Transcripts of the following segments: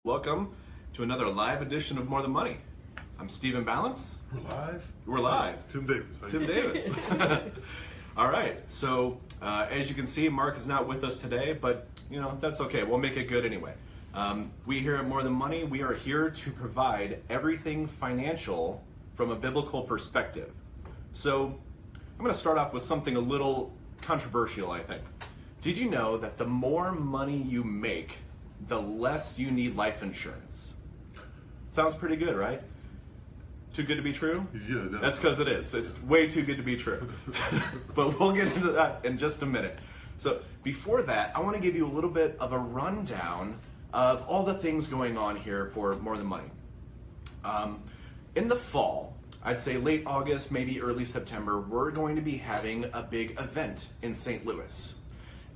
Welcome to another live edition of More Than Money. I'm Stephen Balance. We're live? We're live. Tim Davis. Tim Davis. All right, so as you can see, Mark is not with us today, but that's okay. We'll make it good anyway. We here at More Than Money, we are here to provide everything financial from a biblical perspective. So I'm going to start off with something a little controversial, I think. Did you know that the more money you make, the less you need life insurance? Sounds pretty good, right? Too good to be true? Yeah, that's because it is. It's way too good to be true. But we'll get into that in just a minute. So before that, I want to give you a little bit of a rundown of all the things going on here for More Than Money. In the fall, I'd say late August, maybe early September, we're going to be having a big event in St. Louis.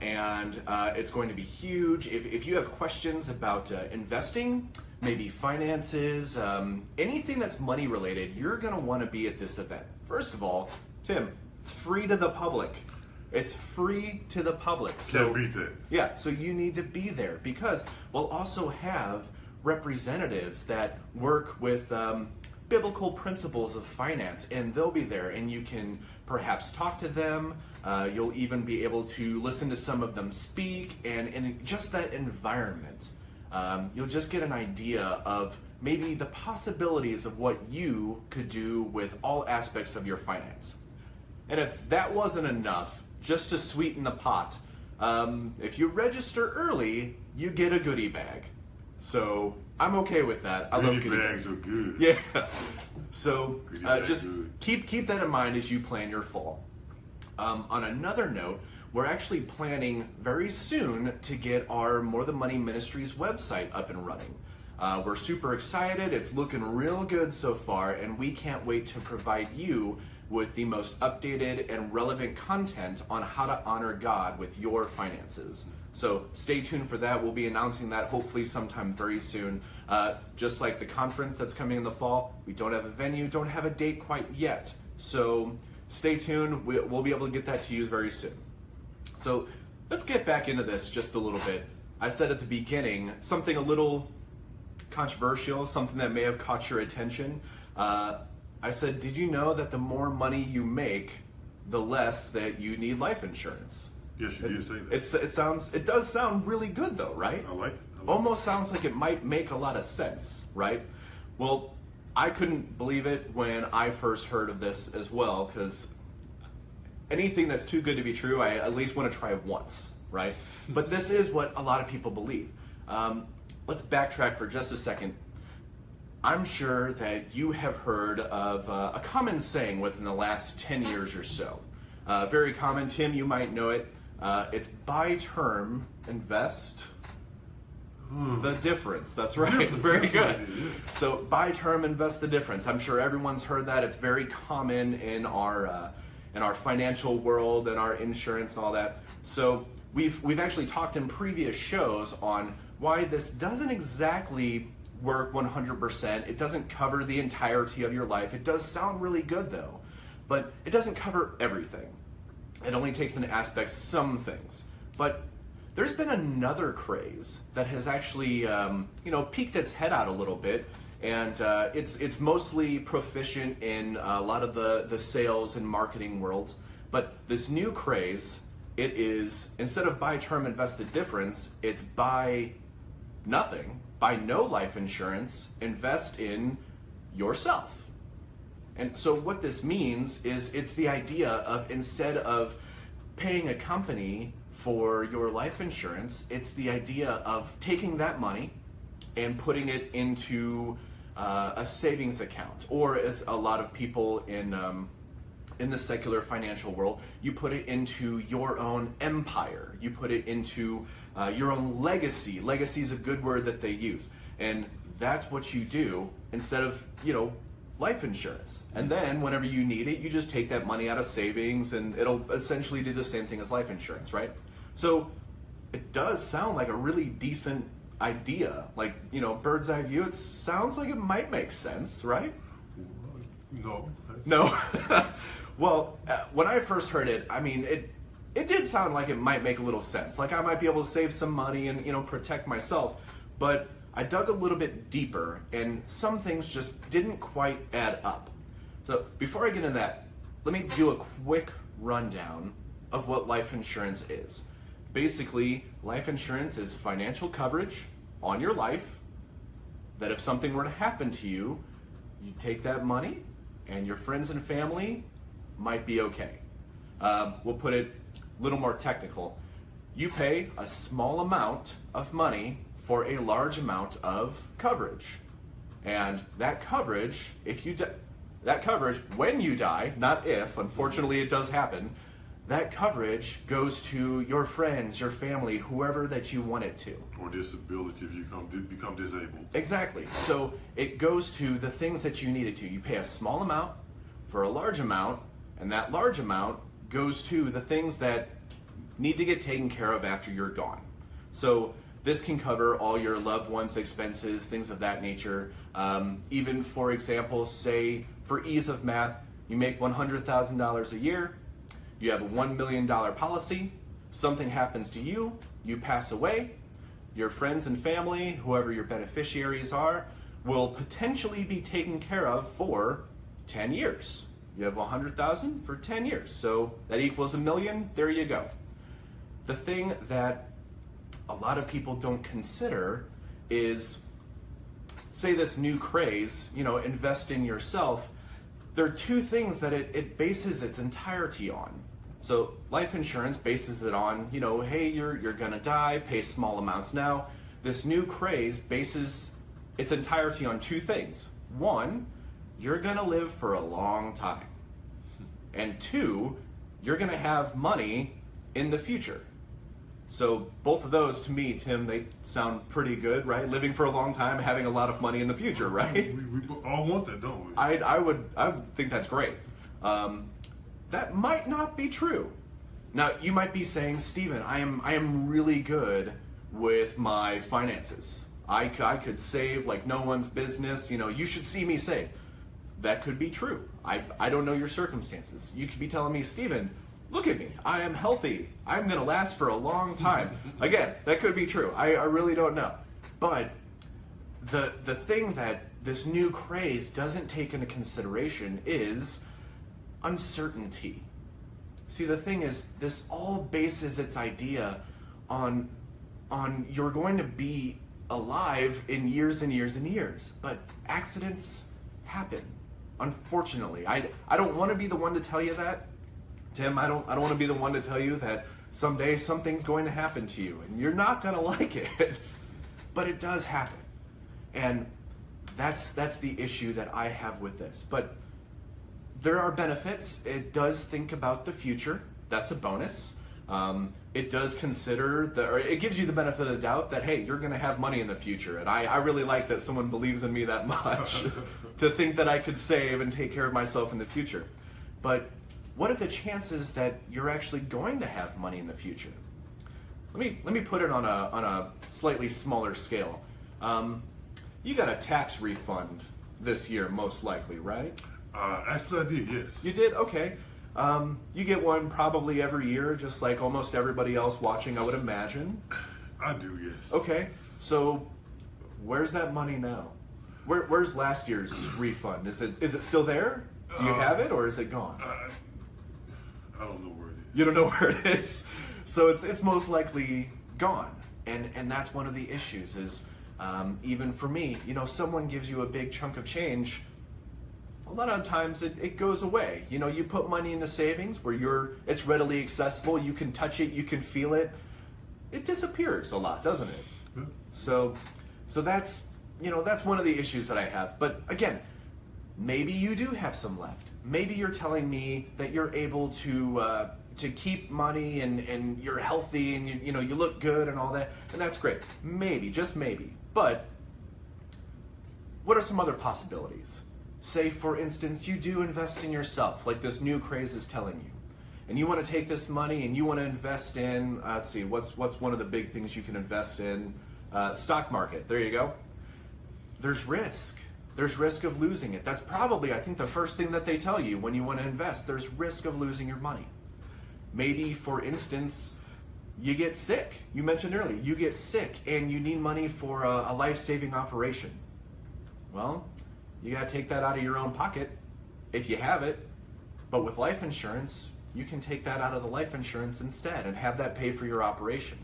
And it's going to be huge. If you have questions about investing, maybe finances, anything that's money related, you're going to want to be at this event. First of all, Tim, it's free to the public. It's free to the public. Can't beat that. Yeah, so you need to be there because we'll also have representatives that work with biblical principles of finance, and they'll be there, and you can perhaps talk to them. You'll even be able to listen to some of them speak, and in just that environment, you'll just get an idea of maybe the possibilities of what you could do with all aspects of your finance. And if that wasn't enough, just to sweeten the pot, if you register early, you get a goodie bag. So I'm okay with that. I love goodie bags. Are good. Yeah. So just good. keep that in mind as you plan your fall. On another note, we're actually planning very soon to get our More Than Money Ministries website up and running. We're super excited. It's looking real good so far, and we can't wait to provide you with the most updated and relevant content on how to honor God with your finances. So stay tuned for that. We'll be announcing that hopefully sometime very soon. Just like the conference that's coming in the fall, we don't have a venue, don't have a date quite yet. So stay tuned. We'll be able to get that to you very soon. So let's get back into this just a little bit. I said at the beginning, something a little controversial, something that may have caught your attention. I said, did you know that the more money you make, the less that you need life insurance? Yes, you did say that. It does sound really good though, right? I like it. Almost sounds like it might make a lot of sense, right? Well, I couldn't believe it when I first heard of this as well, because anything that's too good to be true, I at least want to try once, right? But this is what a lot of people believe. Let's backtrack for just a second. I'm sure that you have heard of a common saying within the last 10 years or so. Very common. Tim, you might know it. It's buy term, invest the difference. That's right. Very good. So buy term, invest the difference. I'm sure everyone's heard that. It's very common in our financial world and our insurance and all that. So we've actually talked in previous shows on why this doesn't exactly work 100%. It doesn't cover the entirety of your life. It does sound really good though, but it doesn't cover everything. It only takes into aspect some things. But there's been another craze that has actually peeked its head out a little bit, and it's mostly proficient in a lot of the sales and marketing worlds. But this new craze, it is, instead of buy term, invest the difference, it's buy nothing, buy no life insurance, invest in yourself. And so what this means is it's the idea of, instead of paying a company for your life insurance, it's the idea of taking that money and putting it into a savings account, or as a lot of people in the secular financial world, you put it into your own empire. You put it into your own legacy. Legacy is a good word that they use. And that's what you do instead of, life insurance. And then whenever you need it, you just take that money out of savings, and it'll essentially do the same thing as life insurance, right? So it does sound like a really decent idea. Like, bird's eye view, it sounds like it might make sense, right? No. Well, when I first heard it, I mean, it did sound like it might make a little sense. Like I might be able to save some money and, protect myself. But I dug a little bit deeper, and some things just didn't quite add up. So before I get into that, let me do a quick rundown of what life insurance is. Basically, life insurance is financial coverage on your life that if something were to happen to you, you take that money and your friends and family might be okay. We'll put it a little more technical. You pay a small amount of money for a large amount of coverage. And that coverage, when you die, not if, unfortunately it does happen, that coverage goes to your friends, your family, whoever that you want it to. Or disability if you become disabled. Exactly. So it goes to the things that you need it to. You pay a small amount for a large amount, and that large amount goes to the things that need to get taken care of after you're gone. So this can cover all your loved ones' expenses, things of that nature. Even, for example, say, for ease of math, you make $100,000 a year, you have a $1 million policy, something happens to you, you pass away, your friends and family, whoever your beneficiaries are, will potentially be taken care of for 10 years. You have $100,000 for 10 years, so that equals $1 million, there you go. The thing that a lot of people don't consider is, say this new craze, invest in yourself. There are two things that it bases its entirety on. So life insurance bases it on, hey, you're gonna die, pay small amounts now. This new craze bases its entirety on two things. One, you're gonna live for a long time. And two, you're gonna have money in the future. So both of those, to me, Tim, they sound pretty good, right? Living for a long time, having a lot of money in the future, right? We all want that, don't we? I would think that's great. That might not be true. Now, you might be saying, Stephen, I am really good with my finances. I could save like no one's business. You should see me save. That could be true. I don't know your circumstances. You could be telling me, Stephen, look at me. I am healthy. I'm going to last for a long time. Again, that could be true. I really don't know. But the thing that this new craze doesn't take into consideration is uncertainty. See, the thing is, this all bases its idea on you're going to be alive in years and years and years. But accidents happen, unfortunately. I don't want to be the one to tell you that. Tim, I don't want to be the one to tell you that someday something's going to happen to you and you're not going to like it. But it does happen. And that's the issue that I have with this. But there are benefits. It does think about the future. That's a bonus. It does consider it gives you the benefit of the doubt that, hey, you're going to have money in the future. And I really like that someone believes in me that much to think that I could save and take care of myself in the future. But what are the chances that you're actually going to have money in the future? Let me put it on a slightly smaller scale. You got a tax refund this year, most likely, right? Actually, I did, yes. You did? Okay. You get one probably every year, just like almost everybody else watching, I would imagine. I do, yes. Okay. So, where's that money now? Where's last year's refund? Is it still there? Do you have it, or is it gone? I don't know where it is. You don't know where it is. So it's most likely gone. And that's one of the issues is, even for me, someone gives you a big chunk of change, a lot of times it goes away. You put money into savings where it's readily accessible, you can touch it, you can feel it. It disappears a lot, doesn't it? Yeah. So that's one of the issues that I have. But again, maybe you do have some left. Maybe you're telling me that you're able to keep money and you're healthy and you look good and all that, and that's great. Maybe, just maybe. But what are some other possibilities? Say, for instance, you do invest in yourself, like this new craze is telling you. And you want to take this money and you want to invest in, let's see, what's one of the big things you can invest in? Stock market. There you go. There's risk. There's risk of losing it. That's probably, I think, the first thing that they tell you when you want to invest. There's risk of losing your money. Maybe, for instance, you get sick. You mentioned earlier, you get sick and you need money for a life-saving operation. Well, you got to take that out of your own pocket if you have it. But with life insurance, you can take that out of the life insurance instead and have that pay for your operation.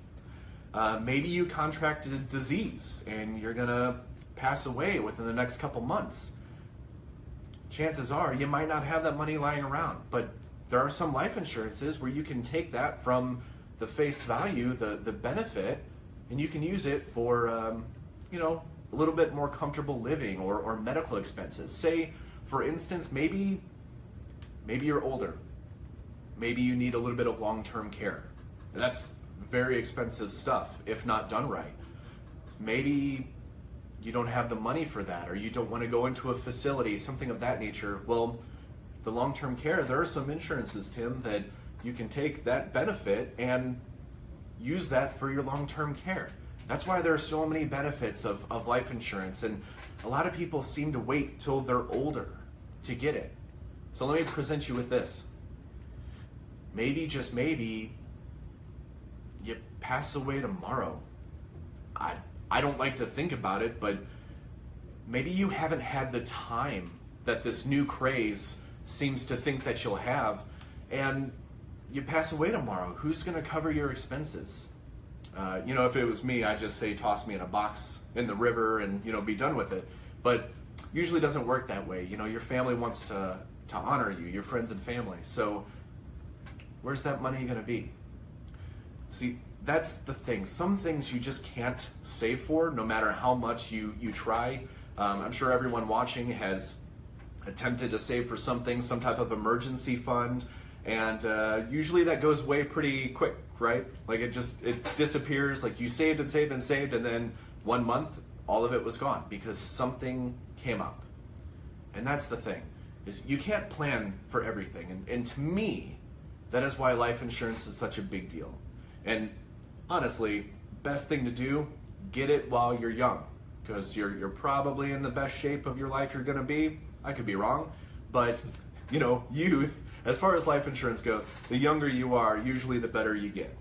Maybe you contracted a disease and you're going to pass away within the next couple months. Chances are you might not have that money lying around, but there are some life insurances where you can take that from the face value, the benefit, and you can use it for, a little bit more comfortable living or medical expenses. Say, for instance, maybe you're older. Maybe you need a little bit of long-term care. And that's very expensive stuff if not done right. Maybe you don't have the money for that, or you don't want to go into a facility, something of that nature. Well, the long-term care, there are some insurances, Tim, that you can take that benefit and use that for your long-term care. That's why there are so many benefits of life insurance, and a lot of people seem to wait till they're older to get it. So let me present you with this. Maybe, just maybe, you pass away tomorrow. I don't like to think about it, but maybe you haven't had the time that this new craze seems to think that you'll have, and you pass away tomorrow. Who's going to cover your expenses? If it was me, I'd just say toss me in a box in the river and, be done with it. But usually doesn't work that way. Your family wants to honor you, your friends and family. So where's that money going to be? See, that's the thing. Some things you just can't save for, no matter how much you try. I'm sure everyone watching has attempted to save for something, some type of emergency fund, and usually that goes away pretty quick, right? Like it disappears. Like you saved and saved and saved, and then 1 month, all of it was gone because something came up. And that's the thing, is you can't plan for everything. And to me, that is why life insurance is such a big deal. And honestly, best thing to do, get it while you're young, because you're probably in the best shape of your life you're gonna be. I could be wrong, but youth, as far as life insurance goes, the younger you are, usually the better you get.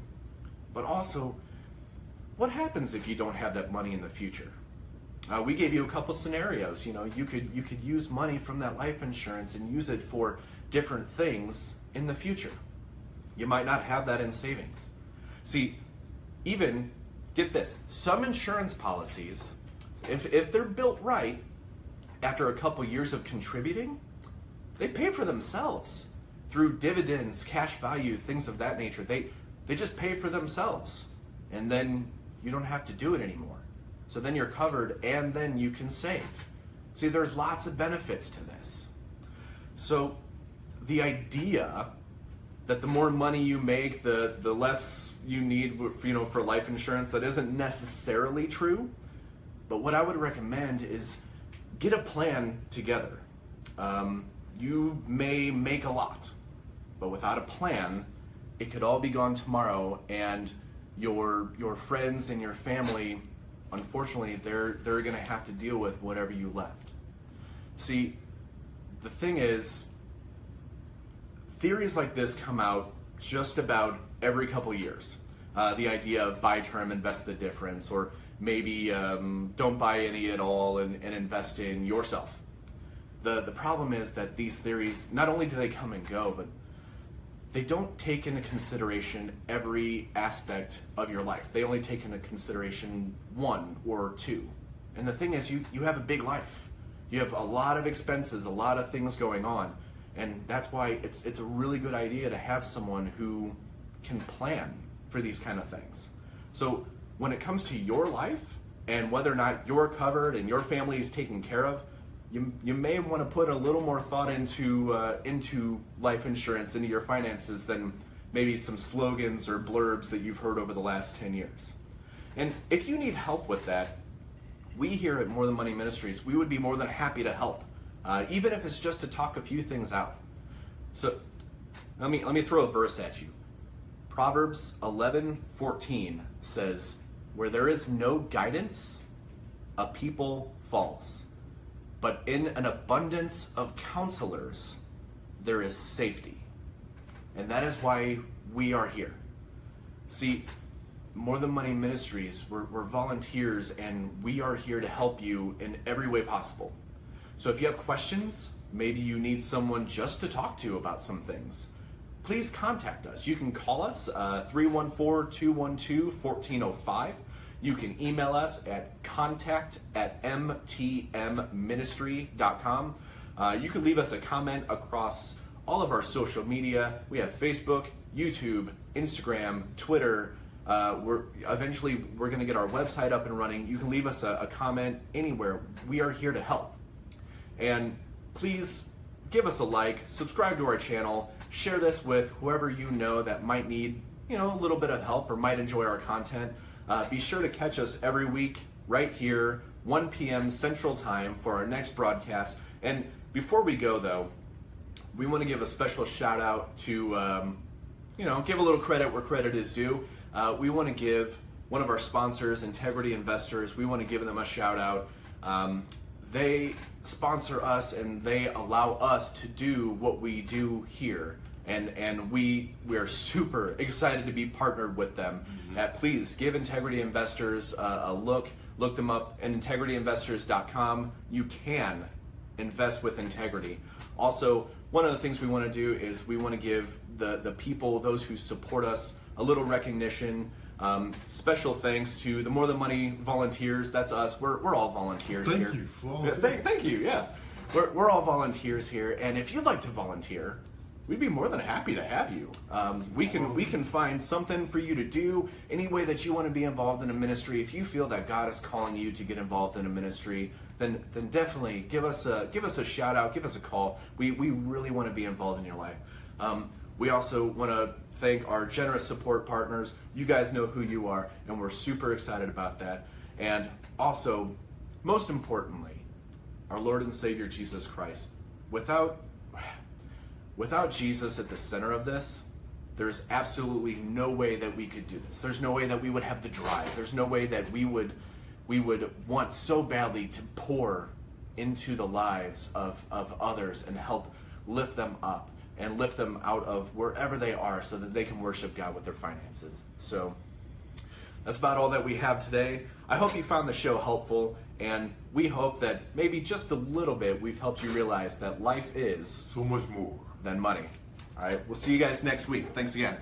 But also, what happens if you don't have that money in the future? We gave you a couple scenarios. You could use money from that life insurance and use it for different things in the future. You might not have that in savings. See, even, get this, some insurance policies, if they're built right, after a couple years of contributing, they pay for themselves through dividends, cash value, things of that nature. They just pay for themselves, and then you don't have to do it anymore. So then you're covered, and then you can save. See, there's lots of benefits to this. So the idea that the more money you make, the less you need, for life insurance, that isn't necessarily true. But what I would recommend is get a plan together. You may make a lot, but without a plan, it could all be gone tomorrow, and your friends and your family, unfortunately, they're going to have to deal with whatever you left. See, the thing is, theories like this come out just about every couple years. The idea of buy term, invest the difference, or maybe don't buy any at all and invest in yourself. The problem is that these theories, not only do they come and go, but they don't take into consideration every aspect of your life. They only take into consideration one or two. And the thing is, you have a big life. You have a lot of expenses, a lot of things going on. And that's why it's a really good idea to have someone who can plan for these kind of things. So when it comes to your life and whether or not you're covered and your family is taken care of, you may want to put a little more thought into life insurance, into your finances, than maybe some slogans or blurbs that you've heard over the last 10 years. And if you need help with that, we here at More Than Money Ministries, we would be more than happy to help. Even if it's just to talk a few things out. So let me throw a verse at you. Proverbs 11:14 says, "Where there is no guidance, a people falls. But in an abundance of counselors, there is safety." And that is why we are here. See, More Than Money Ministries, we're volunteers, and we are here to help you in every way possible. So if you have questions, maybe you need someone just to talk to about some things, please contact us. You can call us 314-212-1405. You can email us at contact@mtmministry.com. You can leave us a comment across all of our social media. We have Facebook, YouTube, Instagram, Twitter. We're going to get our website up and running. You can leave us a comment anywhere. We are here to help. And please give us a like, subscribe to our channel, share this with whoever you know that might need, a little bit of help or might enjoy our content. Be sure to catch us every week right here, 1 p.m. Central Time for our next broadcast. And before we go, though, we want to give a special shout out to, give a little credit where credit is due. We want to give one of our sponsors, Integrity Investors, we want to give them a shout out. They sponsor us and they allow us to do what we do here. And we are super excited to be partnered with them. Please give Integrity Investors a look. Look them up at integrityinvestors.com. You can invest with integrity. Also, one of the things we want to do is we want to give the people, those who support us, a little recognition. Special thanks to the More Than Money volunteers. That's us. We're all volunteers here. Thank you. Yeah, we're all volunteers here. And if you'd like to volunteer, we'd be more than happy to have you. We can find something for you to do. Any way that you want to be involved in a ministry. If you feel that God is calling you to get involved in a ministry, then definitely give us a shout out. Give us a call. We really want to be involved in your life. We also want to thank our generous support partners. You guys know who you are, and we're super excited about that. And also, most importantly, our Lord and Savior, Jesus Christ. Without Jesus at the center of this, there's absolutely no way that we could do this. There's no way that we would have the drive. There's no way that we would want so badly to pour into the lives of others and help lift them up and lift them out of wherever they are so that they can worship God with their finances. So that's about all that we have today. I hope you found the show helpful, and we hope that maybe just a little bit we've helped you realize that life is so much more than money. All right, we'll see you guys next week. Thanks again.